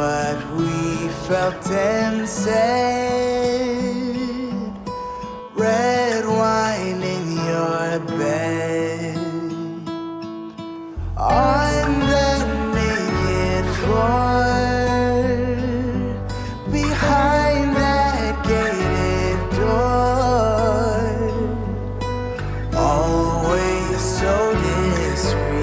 what we felt and said. Red wine in your bed, on the naked floor, behind that gated door, always so discreet.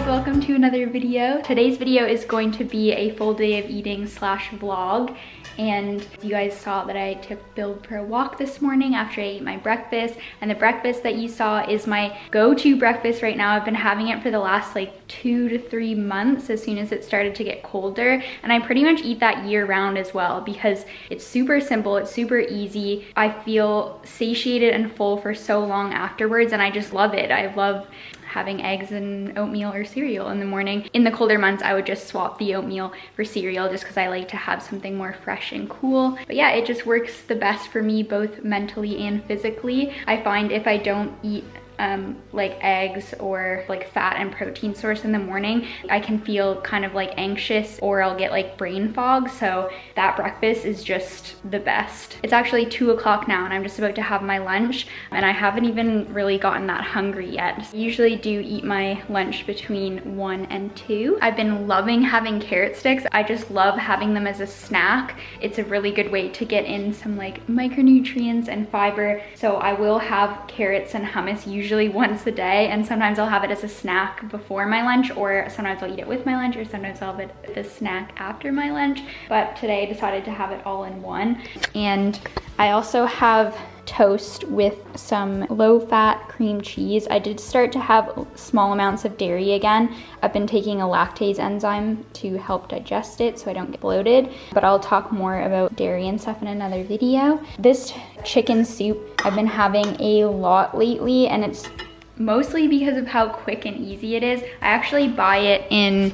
Welcome to another video. Today's video is going to be a full day of eating slash vlog, and you guys saw that I took Bill for a walk this morning after I ate my breakfast, and the breakfast that you saw is my go-to breakfast right now. I've been having it for the last like 2 to 3 months as soon as it started to get colder, and I pretty much eat that year-round as well because it's super simple, it's super easy. I feel satiated and full for so long afterwards, and I just love it. I love having eggs and oatmeal or cereal in the morning. In the colder months, I would just swap the oatmeal for cereal just because I like to have something more fresh and cool. But yeah, it just works the best for me both mentally and physically. I find if I don't eat like eggs or like fat and protein source in the morning, I can feel kind of like anxious or I'll get like brain fog. So that breakfast is just the best. It's actually 2 o'clock now and I'm just about to have my lunch and I haven't even really gotten that hungry yet. I usually do eat my lunch between 1 and 2. I've been loving having carrot sticks. I just love having them as a snack. It's a really good way to get in some like micronutrients and fiber. So I will have carrots and hummus usually once a day, and sometimes I'll have it as a snack before my lunch, or sometimes I'll eat it with my lunch, or sometimes I'll have it as a snack after my lunch. But today I decided to have it all in one. And I also have toast with some low-fat cream cheese. I did start to have small amounts of dairy again. I've been taking a lactase enzyme to help digest it so I don't get bloated, but I'll talk more about dairy and stuff in another video. This chicken soup I've been having a lot lately, and it's mostly because of how quick and easy it is. I actually buy it in,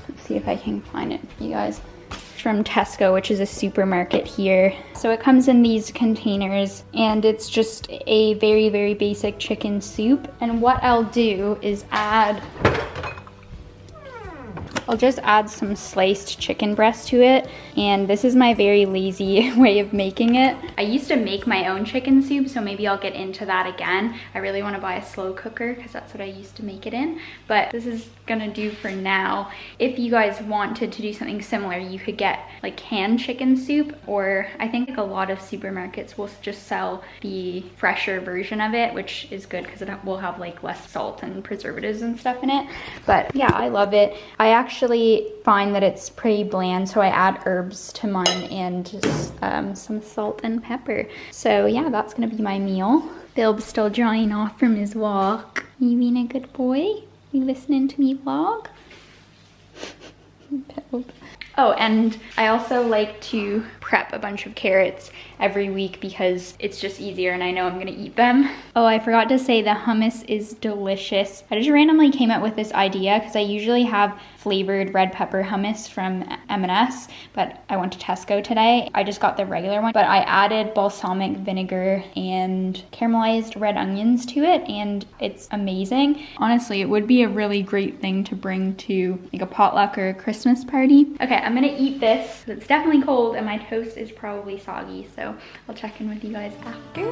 let's see if I can find it for you guys, from Tesco, which is a supermarket here. So it comes in these containers and it's just a very, very basic chicken soup. And what I'll do is I'll just add some sliced chicken breast to it. And this is my very lazy way of making it. I used to make my own chicken soup, so maybe I'll get into that again. I really want to buy a slow cooker because that's what I used to make it in. But this is gonna do for now. If you guys wanted to do something similar, you could get like canned chicken soup, or I think like a lot of supermarkets will just sell the fresher version of it, which is good because it will have like less salt and preservatives and stuff in it. But yeah, I love it. I actually find that it's pretty bland, so I add herbs to mine and just some salt and pepper. So yeah, that's gonna be my meal. Bill's still drying off from his walk. You being a good boy? You listening to me vlog? Oh, and I also like to prep a bunch of carrots every week because it's just easier and I know I'm gonna eat them. Oh, I forgot to say the hummus is delicious. I just randomly came up with this idea because I usually have flavored red pepper hummus from M&S, but I went to Tesco today. I just got the regular one, but I added balsamic vinegar and caramelized red onions to it, and it's amazing. Honestly, it would be a really great thing to bring to like a potluck or a Christmas party. Okay, I'm gonna eat this. It's definitely cold and my toast is probably soggy, so I'll check in with you guys after.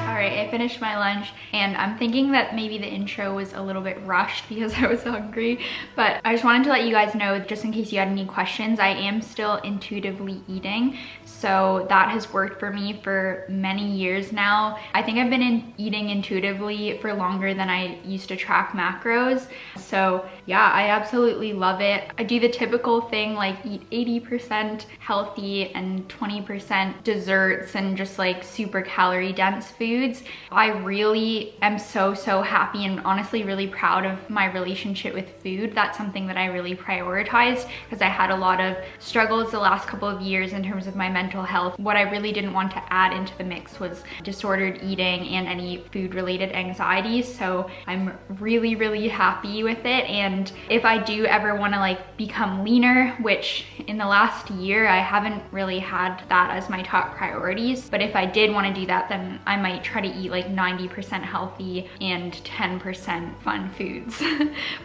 All right, I finished my lunch, and I'm thinking that maybe the intro was a little bit rushed because I was hungry, but I just wanted to let you guys know, just in case you had any questions, I am still intuitively eating. So that has worked for me for many years now. I think I've been eating intuitively for longer than I used to track macros. So yeah, I absolutely love it. I do the typical thing, like eat 80% healthy and 20% desserts and just like super calorie dense foods. I really am so happy and honestly really proud of my relationship with food. That's something that I really prioritized because I had a lot of struggles the last couple of years in terms of my mental health. What I really didn't want to add into the mix was disordered eating and any food related anxieties. So I'm really happy with it. And if I do ever want to like become leaner, which in the last year I haven't really had that as my top priorities, but if I did want to do that, then I might try to eat like 90% healthy and 10% fun foods.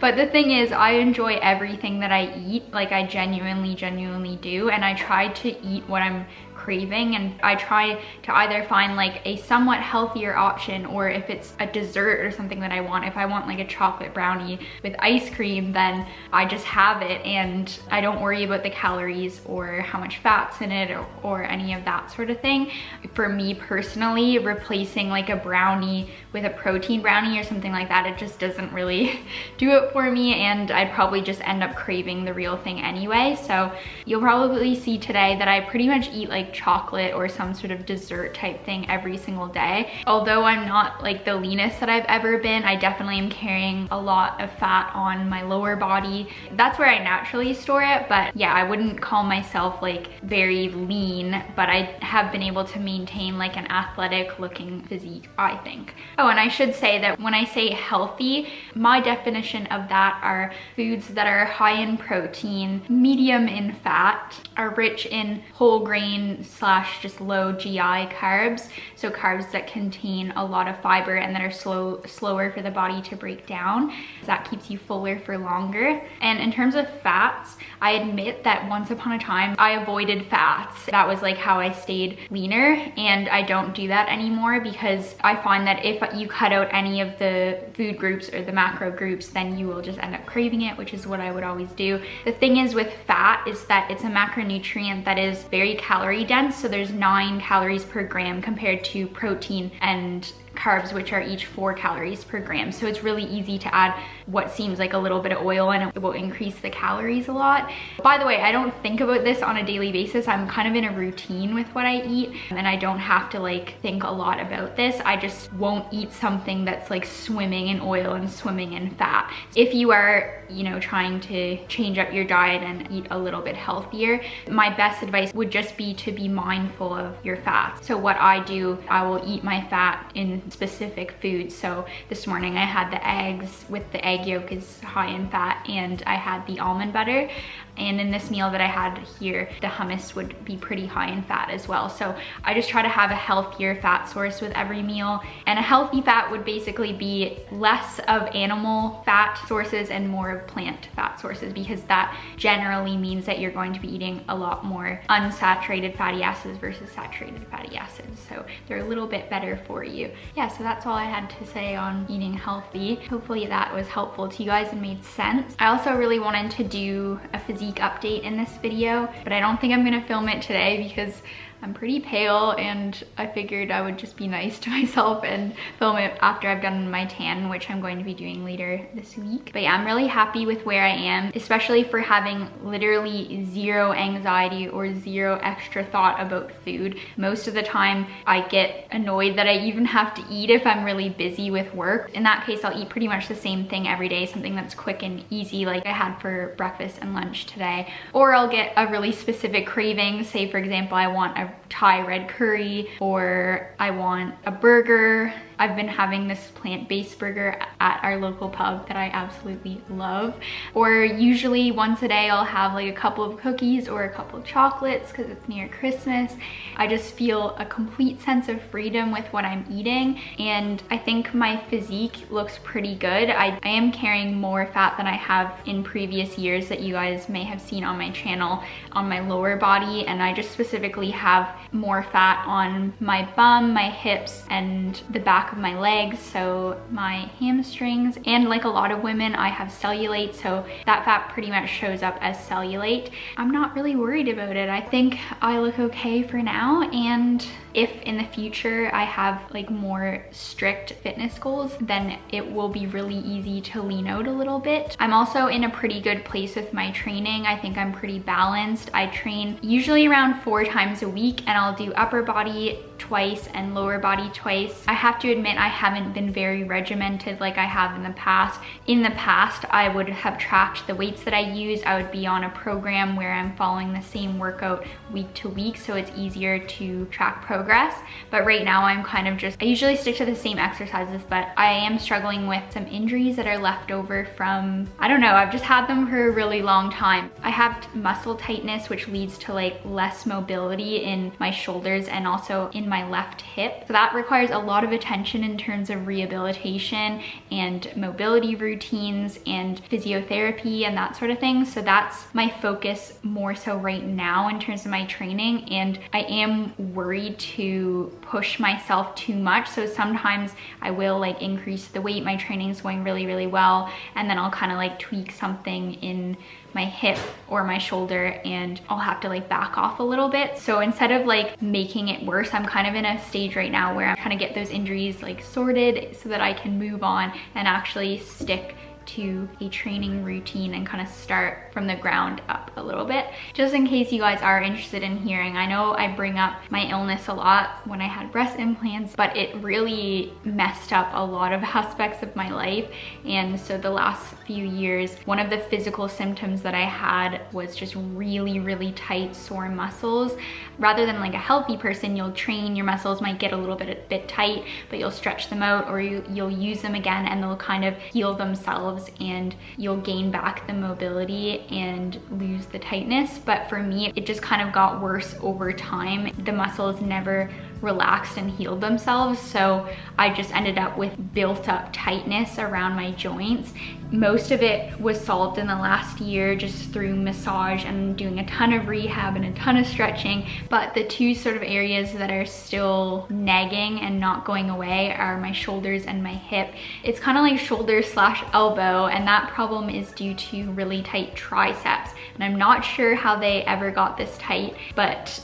But the thing is, I enjoy everything that I eat. Like I genuinely do, and I try to eat what I'm craving, and I try to either find like a somewhat healthier option, or if it's a dessert or something that I want, if I want like a chocolate brownie with ice cream, then I just have it and I don't worry about the calories or how much fat's in it or any of that sort of thing. For me personally, replacing like a brownie with a protein brownie or something like that, it just doesn't really do it for me, and I'd probably just end up craving the real thing anyway. So you'll probably see today that I pretty much eat like chocolate or some sort of dessert type thing every single day. Although I'm not like the leanest that I've ever been, I definitely am carrying a lot of fat on my lower body. That's where I naturally store it, but yeah, I wouldn't call myself like very lean, but I have been able to maintain like an athletic looking physique, I think. Oh, and I should say that when I say healthy, my definition of that are foods that are high in protein, medium in fat, are rich in whole grain / just low GI carbs. So carbs that contain a lot of fiber and that are slower for the body to break down. That keeps you fuller for longer. And in terms of fats, I admit that once upon a time I avoided fats. That was like how I stayed leaner, and I don't do that anymore because I find that if you cut out any of the food groups or the macro groups, then you will just end up craving it, which is what I would always do. The thing is with fat is that it's a macronutrient that is very calorie dense, so there's 9 calories per gram compared to protein and carbs, which are each 4 calories per gram. So it's really easy to add what seems like a little bit of oil, and it will increase the calories a lot. By the way, I don't think about this on a daily basis. I'm kind of in a routine with what I eat, and I don't have to like think a lot about this. I just won't eat something that's like swimming in oil and swimming in fat. If you are, you know, trying to change up your diet and eat a little bit healthier, my best advice would just be to be mindful of your fats. So what I do, I will eat my fat in specific foods. So this morning I had the eggs with the egg yolk is high in fat, and I had the almond butter. And in this meal that I had here, the hummus would be pretty high in fat as well. So I just try to have a healthier fat source with every meal. And a healthy fat would basically be less of animal fat sources and more of plant fat sources, because that generally means that you're going to be eating a lot more unsaturated fatty acids versus saturated fatty acids. So they're a little bit better for you. Yeah, so that's all I had to say on eating healthy. Hopefully that was helpful to you guys and made sense. I also really wanted to do a physique update in this video, but I don't think I'm gonna film it today because I'm pretty pale, and I figured I would just be nice to myself and film it after I've done my tan, which I'm going to be doing later this week. But yeah, I'm really happy with where I am, especially for having literally zero anxiety or zero extra thought about food. Most of the time I get annoyed that I even have to eat if I'm really busy with work. In that case, I'll eat pretty much the same thing every day, something that's quick and easy like I had for breakfast and lunch today. Or I'll get a really specific craving. Say for example, I want a Thai red curry, or I want a burger. I've been having this plant-based burger at our local pub that I absolutely love. Or usually once a day I'll have like a couple of cookies or a couple of chocolates because it's near Christmas. I just feel a complete sense of freedom with what I'm eating, and I think my physique looks pretty good. I am carrying more fat than I have in previous years that you guys may have seen on my channel on my lower body, and I just specifically have have more fat on my bum, my hips, and the back of my legs, so my hamstrings. And like a lot of women, I have cellulite, so that fat pretty much shows up as cellulite. I'm not really worried about it. I think I look okay for now, and if in the future I have like more strict fitness goals, then it will be really easy to lean out a little bit. I'm also in a pretty good place with my training. I think I'm pretty balanced. I train usually around 4 times a week, and I'll do upper body twice and lower body twice. I have to admit I haven't been very regimented like I have in the past. In the past, I would have tracked the weights that I use. I would be on a program where I'm following the same workout week to week, so it's easier to track progress. But right now I'm kind of I usually stick to the same exercises, but I am struggling with some injuries that are left over from, I don't know, I've just had them for a really long time. I have muscle tightness, which leads to like less mobility in my shoulders and also in my left hip. So that requires a lot of attention in terms of rehabilitation and mobility routines and physiotherapy and that sort of thing. So that's my focus more so right now in terms of my training, and I am worried to push myself too much. So sometimes I will like increase the weight, my training is going really, really well, and then I'll kind of like tweak something in my hip or my shoulder and I'll have to like back off a little bit. So instead of like making it worse, I'm kind of in a stage right now where I'm trying to get those injuries like sorted so that I can move on and actually stick to a training routine and kind of start from the ground up a little bit. Just in case you guys are interested in hearing, I know I bring up my illness a lot when I had breast implants, but it really messed up a lot of aspects of my life. And so the last few years, one of the physical symptoms that I had was just really, really tight, sore muscles. Rather than like a healthy person, you'll train, your muscles might get a bit tight, but you'll stretch them out, or you'll use them again and they'll kind of heal themselves and you'll gain back the mobility and lose the tightness. But for me, it just kind of got worse over time. The muscles never relaxed and healed themselves, so I just ended up with built up tightness around my joints. Most of it was solved in the last year just through massage and doing a ton of rehab and a ton of stretching, but the two sort of areas that are still nagging and not going away are my shoulders and my hip. It's kind of like shoulder slash elbow, and that problem is due to really tight triceps, and I'm not sure how they ever got this tight, but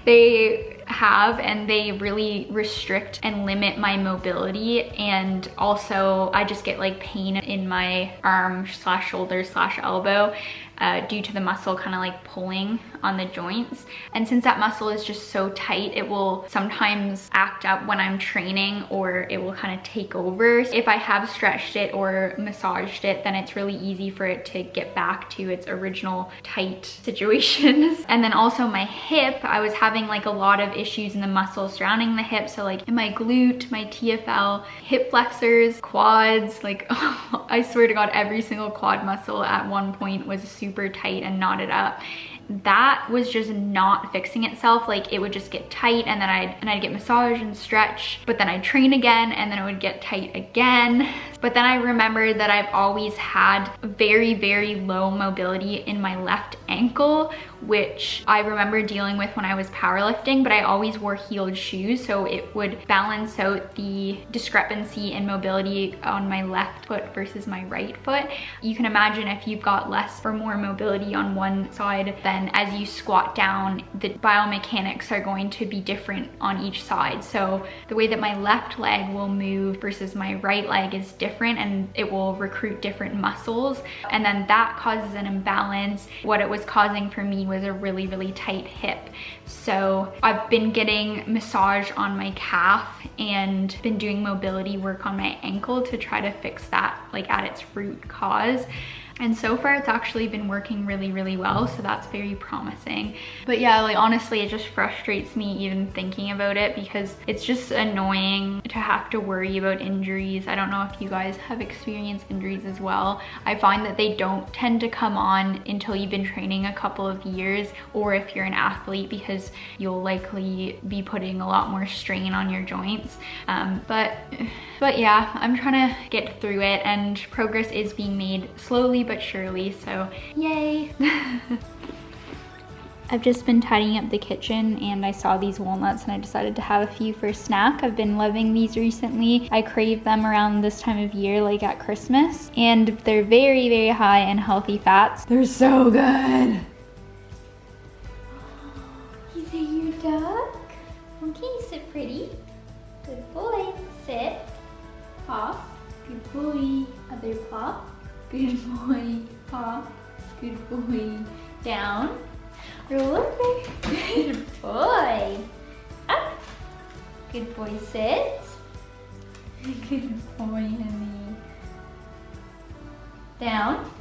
they have, and they really restrict and limit my mobility. And also I just get like pain in my arm slash shoulder slash elbow due to the muscle kind of like pulling on the joints. And since that muscle is just so tight, it will sometimes act up when I'm training, or it will kind of take over. If I have stretched it or massaged it, then it's really easy for it to get back to its original tight situations. And then also my hip, I was having like a lot of issues in the muscles surrounding the hip. So like in my glute, my TFL, hip flexors, quads, like I swear to God, every single quad muscle at one point was super tight and knotted up. That was just not fixing itself. Like it would just get tight, and then I'd get massage and stretch, but then I'd train again and then it would get tight again. But then I remembered that I've always had very, very low mobility in my left ankle, which I remember dealing with when I was powerlifting, but I always wore heeled shoes, so it would balance out the discrepancy in mobility on my left foot versus my right foot. You can imagine if you've got less or more mobility on one side, then as you squat down, the biomechanics are going to be different on each side. So the way that my left leg will move versus my right leg is different, and it will recruit different muscles, and then that causes an imbalance. What it was causing for me was a really, really tight hip. So I've been getting massage on my calf and been doing mobility work on my ankle to try to fix that like at its root cause. And so far it's actually been working really, really well, so that's very promising. But yeah, like honestly, it just frustrates me even thinking about it, because it's just annoying to have to worry about injuries. I don't know if you guys have experienced injuries as well. I find that they don't tend to come on until you've been training a couple of years, or if you're an athlete, because you'll likely be putting a lot more strain on your joints. But yeah, I'm trying to get through it, and progress is being made slowly but surely, so yay. I've just been tidying up the kitchen and I saw these walnuts and I decided to have a few for a snack. I've been loving these recently. I crave them around this time of year, like at Christmas. And they're very, very high in healthy fats. They're so good. Is it your duck? Okay, sit pretty. Good boy. Sit. Paw. Good boy. Other paw. Good boy. Paw. Good boy. Down. Roll over. Good boy. Up. Good boy. Sit. Good boy, honey. Down.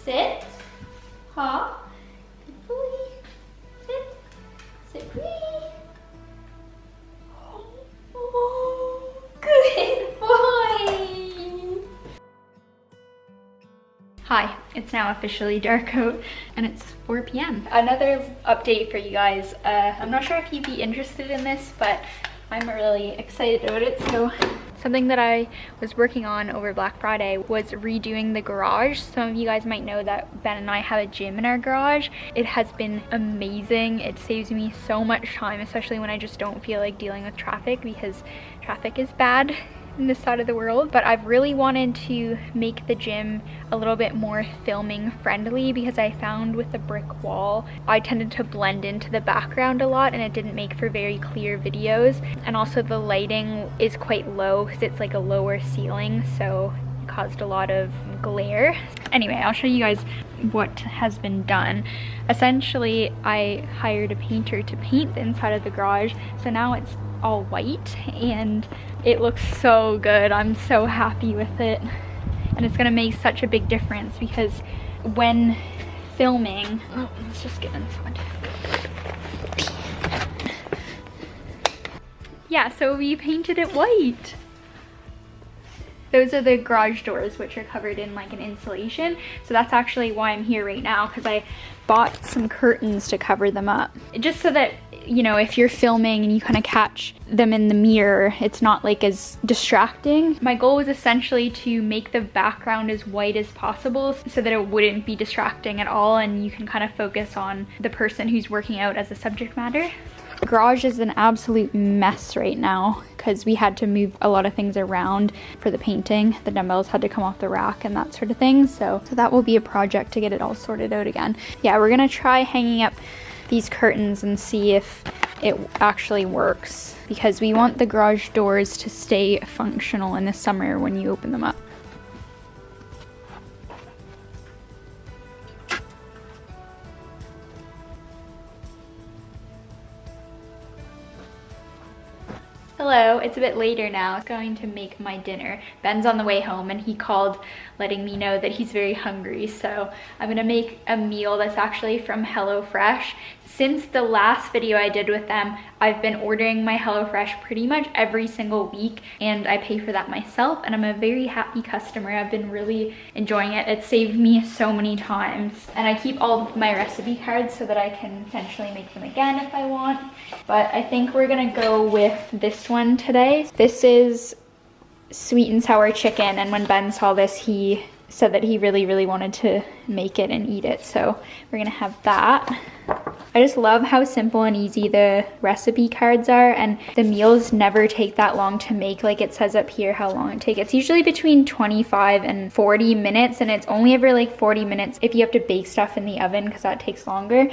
Sit. Paw. Good boy. Sit. Sit pretty. Oh, good boy. Hi, it's now officially dark out and it's 4 p.m. Another update for you guys. I'm not sure if you'd be interested in this, but I'm really excited about it. So something that I was working on over Black Friday was redoing the garage. Some of you guys might know that Ben and I have a gym in our garage. It has been amazing. It saves me so much time, especially when I just don't feel like dealing with traffic, because traffic is bad in this side of the world. But I've really wanted to make the gym a little bit more filming friendly, because I found with the brick wall I tended to blend into the background a lot and it didn't make for very clear videos. And also the lighting is quite low because it's like a lower ceiling, so it caused a lot of glare. Anyway, I'll show you guys what has been done. Essentially, I hired a painter to paint the inside of the garage, so now it's all white and it looks so good. I'm so happy with it, and it's gonna make such a big difference because when filming, oh, let's just get inside. Yeah, so we painted it white. Those are the garage doors, which are covered in like an insulation. So that's actually why I'm here right now, because I bought some curtains to cover them up. Just so that, you know, if you're filming and you kind of catch them in the mirror, it's not like as distracting. My goal was essentially to make the background as white as possible so that it wouldn't be distracting at all and you can kind of focus on the person who's working out as a subject matter. The garage is an absolute mess right now because we had to move a lot of things around for the painting. The dumbbells had to come off the rack and that sort of thing. So that will be a project to get it all sorted out again. Yeah, we're gonna try hanging up these curtains and see if it actually works, because we want the garage doors to stay functional in the summer when you open them up. Hello, it's a bit later now. I'm going to make my dinner. Ben's on the way home and he called letting me know that he's very hungry. So I'm gonna make a meal that's actually from HelloFresh. Since the last video I did with them, I've been ordering my HelloFresh pretty much every single week and I pay for that myself, and I'm a very happy customer. I've been really enjoying it. It saved me so many times, and I keep all of my recipe cards so that I can potentially make them again if I want. But I think we're gonna go with this one today. This is sweet and sour chicken, and when Ben saw this, he said that he really wanted to make it and eat it, so we're gonna have that. I just love how simple and easy the recipe cards are, and the meals never take that long to make. Like it says up here how long it takes. It's usually between 25 and 40 minutes, and it's only ever like 40 minutes if you have to bake stuff in the oven, because that takes longer.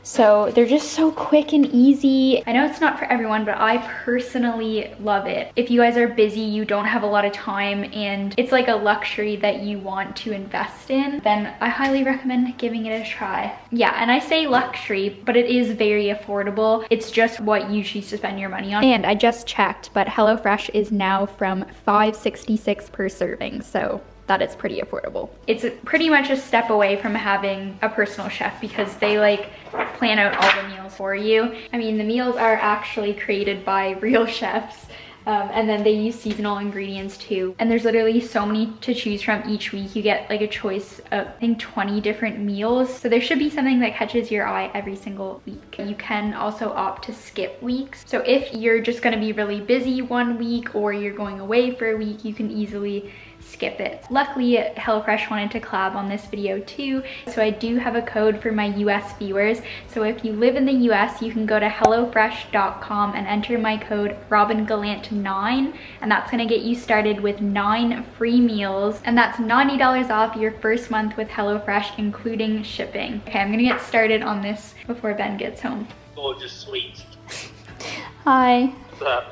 So they're just so quick and easy. I know it's not for everyone, but I personally love it. If you guys are busy, you don't have a lot of time, and it's like a luxury that you want to invest in, then I highly recommend giving it a try. Yeah, and I say luxury, but it is very affordable. It's just what you choose to spend your money on. And I just checked, but HelloFresh is now from $5.66 per serving, so that is pretty affordable. It's pretty much a step away from having a personal chef, because they like plan out all the meals for you. I mean, the meals are actually created by real chefs. And then they use seasonal ingredients too. And there's literally so many to choose from each week. You get like a choice of, I think, 20 different meals. So there should be something that catches your eye every single week. You can also opt to skip weeks. So if you're just gonna be really busy one week, or you're going away for a week, you can easily skip it. Luckily, HelloFresh wanted to collab on this video too, so I do have a code for my US viewers. So if you live in the US, you can go to hellofresh.com and enter my code RobinGallant9, and that's gonna get you started with 9 free meals, and that's $90 off your first month with HelloFresh, including shipping. Okay, I'm gonna get started on this before Ben gets home. Gorgeous sweet. Hi. What's up?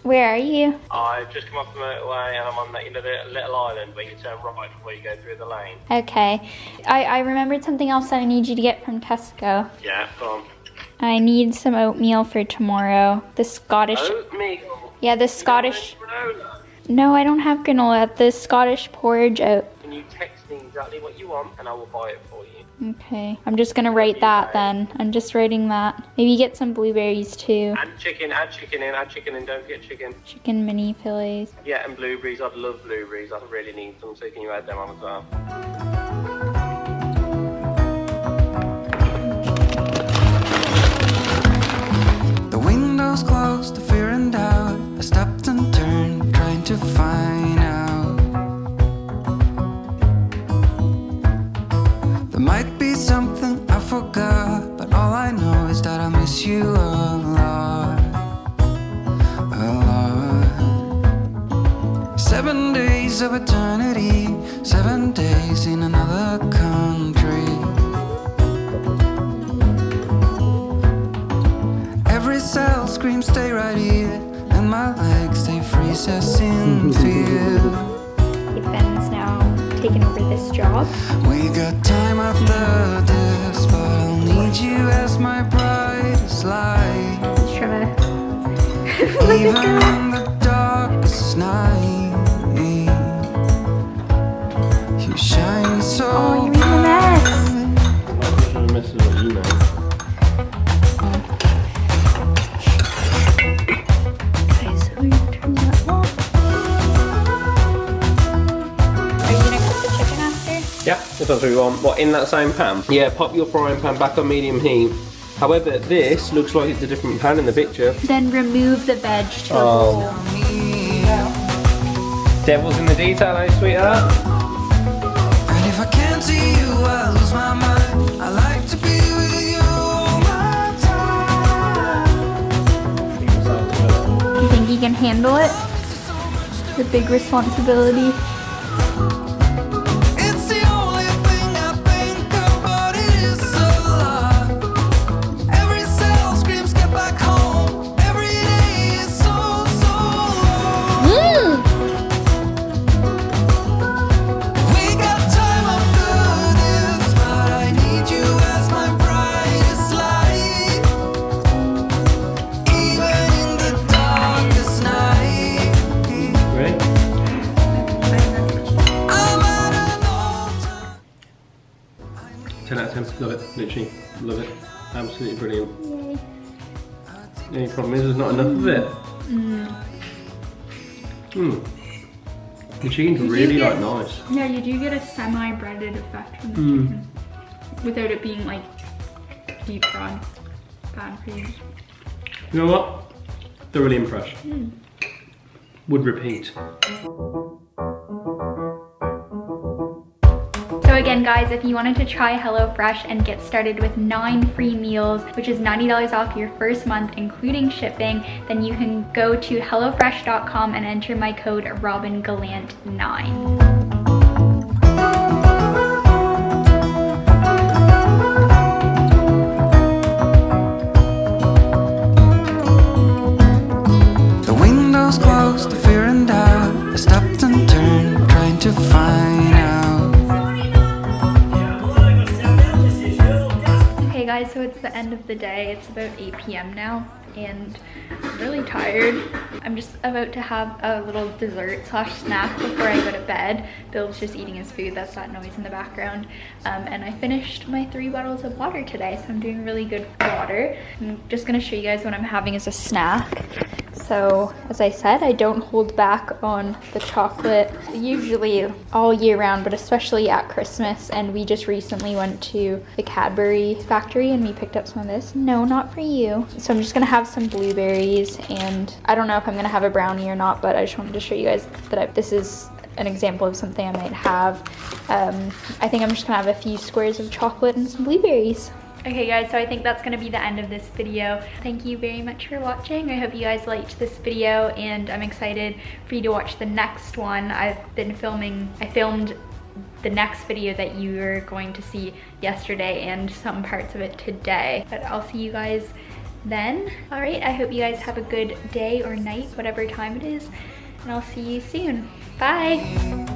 Where are you? I've just come off the motorway and I'm on that little island where you turn right before you go through the lane. Okay. I remembered something else that I need you to get from Tesco. Yeah, go on. I need some oatmeal for tomorrow. The Scottish... Oatmeal? Yeah, the Scottish... Granola? No, I don't have granola. The Scottish porridge oat. Can you text me exactly what you want and I will buy it for you? Okay. I'm just gonna write that then. I'm just writing that. Maybe get some blueberries too. Add chicken in, don't forget chicken. Chicken mini fillets. Yeah, and blueberries, I'd love blueberries, I really need them, so can you add them on as well? The windows closed, the fear and doubt. I stopped and turned, trying to find out. There might be something I forgot, but all I know is that I miss you a lot, a lot. 7 days of eternity, 7 days in another country. Every cell screams, stay right here, and my legs, they freeze us in fear. Ben's now taken over this job. We got time after this, but I'll need you as my brightest light. Let's try to... Even in the darkest night, you shine so Oh, you made a mess. I'm not messing with you, man. Okay, so we turn that off. Are you gonna cook the chicken after? Yeah, if that's what you want. What, in that same pan? Yeah, pop your frying pan back on medium heat. However, this looks like it's a different pan in the picture. Then remove the veg to a Oh. bowl. Devil's in the detail, eh, sweetheart? And if I can't see you, I lose my mind. I like to be with you all my time. You think you can handle it? The big responsibility. It's the only thing I think about, it is a lot. Every cell screams, get back home. Every day is so long. We got time after this, but I need you as my brightest light. Even in the darkest night, Ready? I'm at an all-time. 10 out of 10. Love it. Literally. Love it. Absolutely brilliant. Yay. The only problem is there's not enough of it. The chicken's really get- like nice. Yeah, you do get a semi-breaded effect from the chicken. Without it being like deep fried. Bad for you. You know what? Thoroughly impressed. Would repeat. So again guys, if you wanted to try HelloFresh and get started with 9 free meals, which is $90 off your first month including shipping, then you can go to hellofresh.com and enter my code RobinGallant9. The windows closed, the fear and doubt. I stopped and turned, trying to find out. Hey guys, so it's the end of the day. It's about 8 p.m. now and I'm really tired. I'm just about to have a little dessert slash snack before I go to bed. Bill's just eating his food, that's that noise in the background. And I finished my 3 bottles of water today, so I'm doing really good with water. I'm just gonna show you guys what I'm having as a snack. So as I said, I don't hold back on the chocolate usually all year round, but especially at Christmas. And we just recently went to the Cadbury factory and we picked up some of this. No, not for you. So I'm just gonna have some blueberries, and I don't know if I'm gonna have a brownie or not, but I just wanted to show you guys that this is an example of something I might have. I think I'm just gonna have a few squares of chocolate and some blueberries. Okay guys, so I think that's gonna be the end of this video. Thank you very much for watching. I hope you guys liked this video, and I'm excited for you to watch the next one. I filmed the next video that you're going to see yesterday and some parts of it today. But I'll see you guys then. All right, I hope you guys have a good day or night, whatever time it is, and I'll see you soon. Bye.